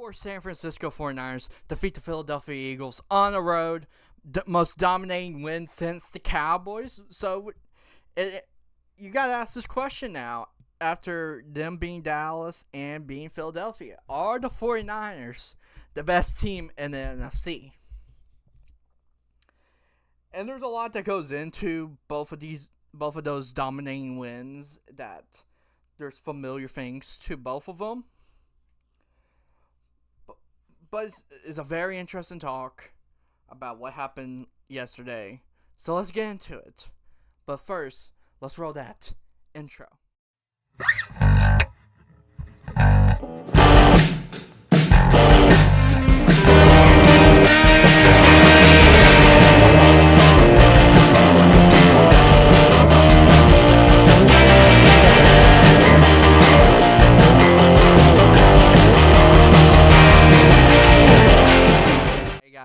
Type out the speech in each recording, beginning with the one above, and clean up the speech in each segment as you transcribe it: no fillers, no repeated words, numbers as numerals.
Your San Francisco 49ers defeat the Philadelphia Eagles on the road. Most dominating win since the Cowboys. So you got to ask this question now. After them being Dallas and being Philadelphia, are the 49ers the best team in the NFC? And there's a lot that goes into both of those dominating wins. That there's familiar things to both of them. But it's a very interesting talk about what happened yesterday. So let's get into it. But first, let's roll that intro.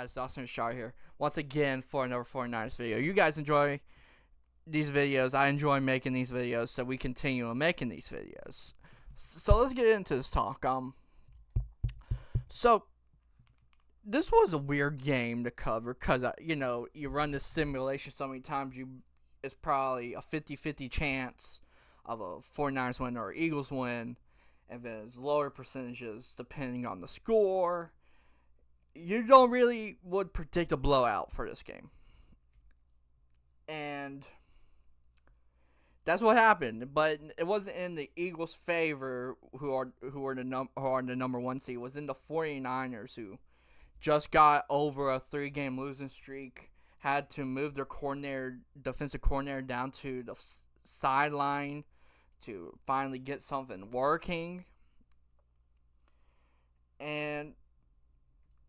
It's Austin Shar here once again for another 49ers video. You guys enjoy these videos. I enjoy making these videos, so we continue on making these videos. So let's get into this talk. So this was a weird game to cover because you run this simulation so many times, it's probably a 50-50 chance of a 49ers win or Eagles win, and then it's lower percentages depending on the score. You don't really would predict a blowout for this game. And that's what happened, but it wasn't in the Eagles' favor, who are the number one seed. It was in the 49ers, who just got over a 3-game losing streak, had to move their defensive coordinator down to the sideline to finally get something working. And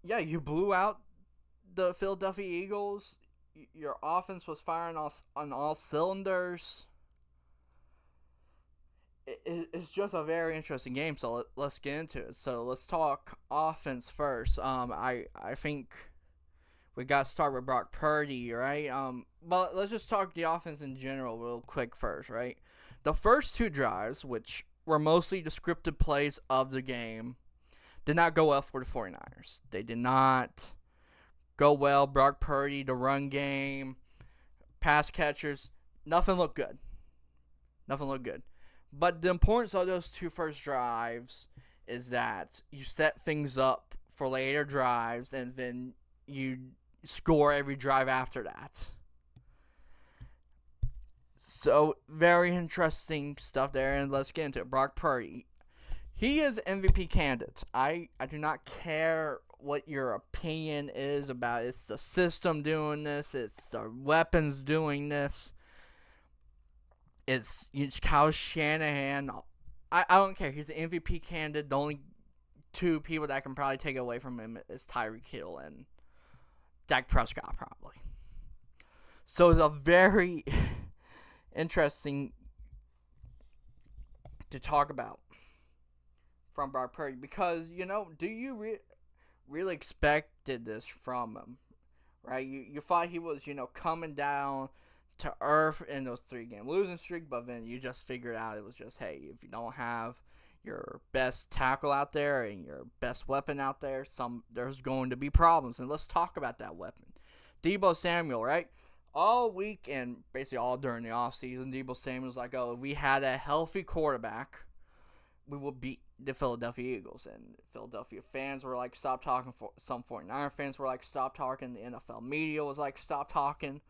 yeah, you blew out the Philadelphia Eagles. Your offense was firing on all cylinders. It's just a very interesting game, so let's get into it. So let's talk offense first. I think we got to start with Brock Purdy, right? But let's just talk the offense in general real quick first, right? The first 2 drives, which were mostly the scripted plays of the game, did not go well for the 49ers. They did not go well. Brock Purdy, the run game, pass catchers, nothing looked good. But the importance of those 2 first drives is that you set things up for later drives, and then you score every drive after that. So, very interesting stuff there, and let's get into it. Brock Purdy. He is MVP candidate. I do not care what your opinion is about it. It's the system doing this. It's the weapons doing this. It's Kyle Shanahan. I don't care. He's an MVP candidate. The only 2 people that can probably take away from him is Tyreek Hill and Dak Prescott, probably. So it's a very interesting to talk about from Brock Purdy, because do you really expected this from him, right? You thought he was coming down to earth in those 3-game losing streak, but then you just figured out it was just, hey, if you don't have your best tackle out there and your best weapon out there, there's going to be problems. And let's talk about that weapon, Deebo Samuel, right? All week and basically all during the offseason, Deebo Samuel's like, oh, if we had a healthy quarterback, we will beat the Philadelphia Eagles. And Philadelphia fans were like, stop talking. Some 49er fans were like, stop talking. The NFL media was like, stop talking.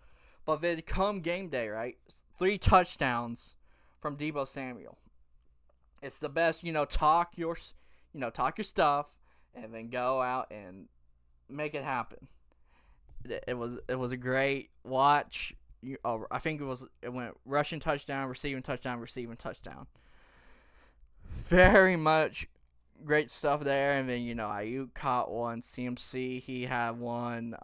But then come game day, right? 3 touchdowns from Deebo Samuel. It's the best, talk your stuff, and then go out and make it happen. It was a great watch. I think it went rushing touchdown, receiving touchdown. Very much great stuff there. And then, Ayuk caught one. CMC, he had one.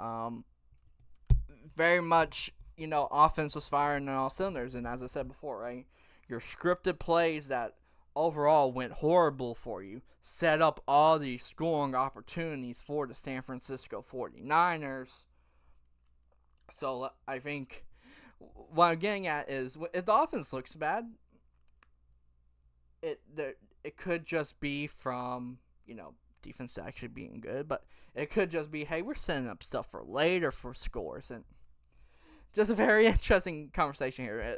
Very much, offense was firing on all cylinders. And as I said before, right, your scripted plays that overall went horrible for you set up all these scoring opportunities for the San Francisco 49ers. So I think what I'm getting at is, if the offense looks bad, it could just be from defense actually being good, but it could just be, hey, we're setting up stuff for later for scores, and just a very interesting conversation here.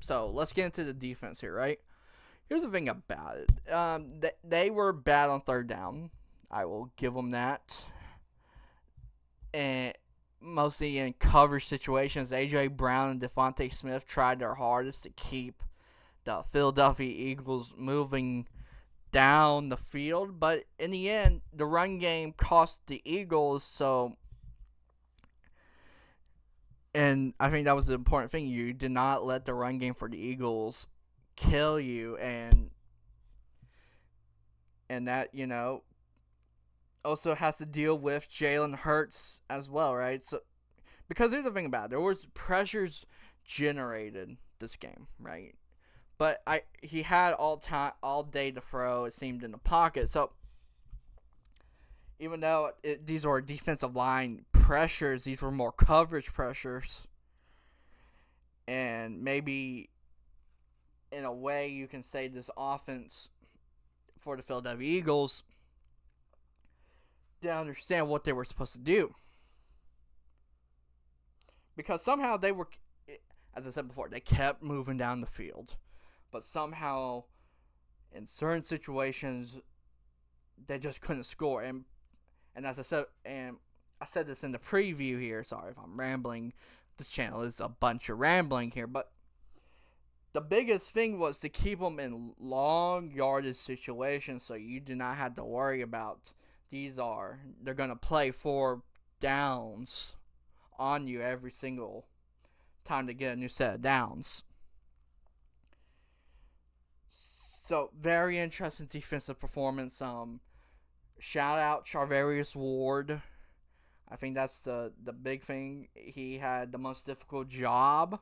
So let's get into the defense here, right? Here's the thing about it. They were bad on third down. I will give them that. And mostly in coverage situations, A.J. Brown and Devontae Smith tried their hardest to keep the Philadelphia Eagles moving down the field. But in the end, the run game cost the Eagles. And I think that was the important thing. You did not let the run game for the Eagles kill you, and that, also has to deal with Jalen Hurts as well, right? So, because here's the thing about it, there was pressures generated this game, right? But he had all day to throw, it seemed, in the pocket. So even though these were defensive line pressures, these were more coverage pressures, and maybe in a way you can say this offense for the Philadelphia Eagles didn't understand what they were supposed to do. Because somehow they were, as I said before, they kept moving down the field. But somehow, in certain situations, they just couldn't score. And as I said this in the preview here, sorry if I'm rambling. This channel is a bunch of rambling here. But the biggest thing was to keep them in long yardage situations so you do not have to worry about they're going to play 4 downs on you every single time to get a new set of downs. So, very interesting defensive performance. Shout out Charvarius Ward. I think that's the big thing. He had the most difficult job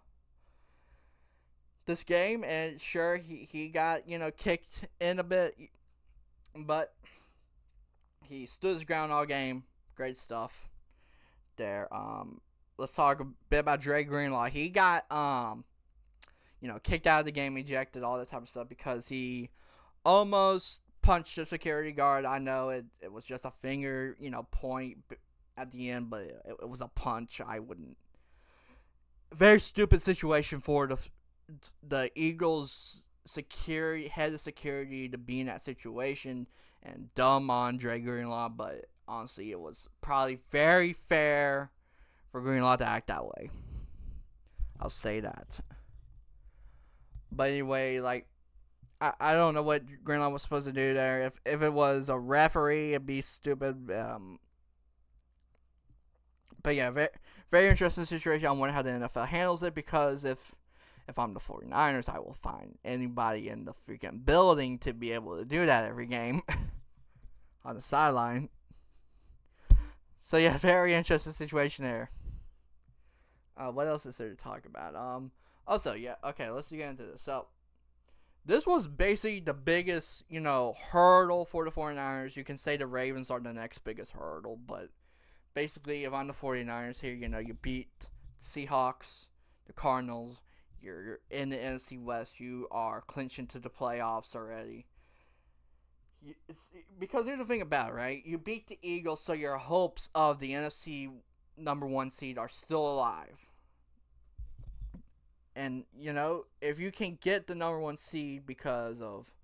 this game, and sure, he got, kicked in a bit, but he stood his ground all game. Great stuff there. Let's talk a bit about Dre Greenlaw. He got kicked out of the game, ejected, all that type of stuff because he almost punched a security guard. I know it was just a finger, point at the end, but it was a punch. I wouldn't. Very stupid situation for the Eagles head of security to be in that situation, and dumb on Dre Greenlaw, but honestly, it was probably very fair for Greenlaw to act that way. I'll say that. But anyway, I don't know what Greenlaw was supposed to do there. If it was a referee, it'd be stupid. But yeah, very, very interesting situation. I wonder how the NFL handles it, because if I'm the 49ers, I will find anybody in the freaking building to be able to do that every game on the sideline. So yeah, very interesting situation there. What else is there to talk about? Also, yeah, okay, let's get into this. So, this was basically the biggest, hurdle for the 49ers. You can say the Ravens are the next biggest hurdle, but basically, if I'm the 49ers here, you beat the Seahawks, the Cardinals, you're in the NFCWest, you are clinching to the playoffs already. Because here's the thing about it, right? You beat the Eagles, so your hopes of the NFC number 1 seed are still alive. And, if you can get the number 1 seed because of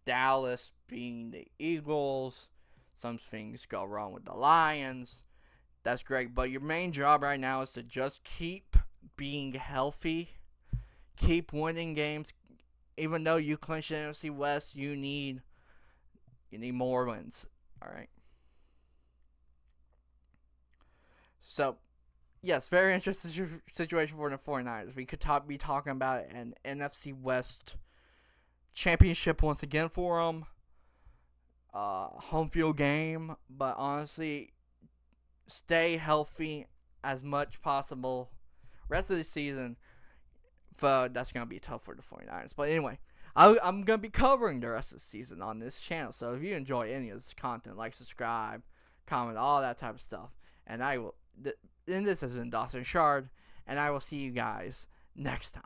Dallas being the Eagles, some things go wrong with the Lions, that's great. But your main job right now is to just keep being healthy, keep winning games. Even though you clinched the NFC West, you need more wins. All right. So, yes, very interesting situation for the 49ers. We could be talking about an NFC West championship once again for them. Home field game. But honestly, stay healthy as much possible. Rest of the season, that's going to be tough for the 49ers. But anyway, I'm going to be covering the rest of the season on this channel. So if you enjoy any of this content, subscribe, comment, all that type of stuff. And I will. And this has been Dawson Shard, and I will see you guys next time.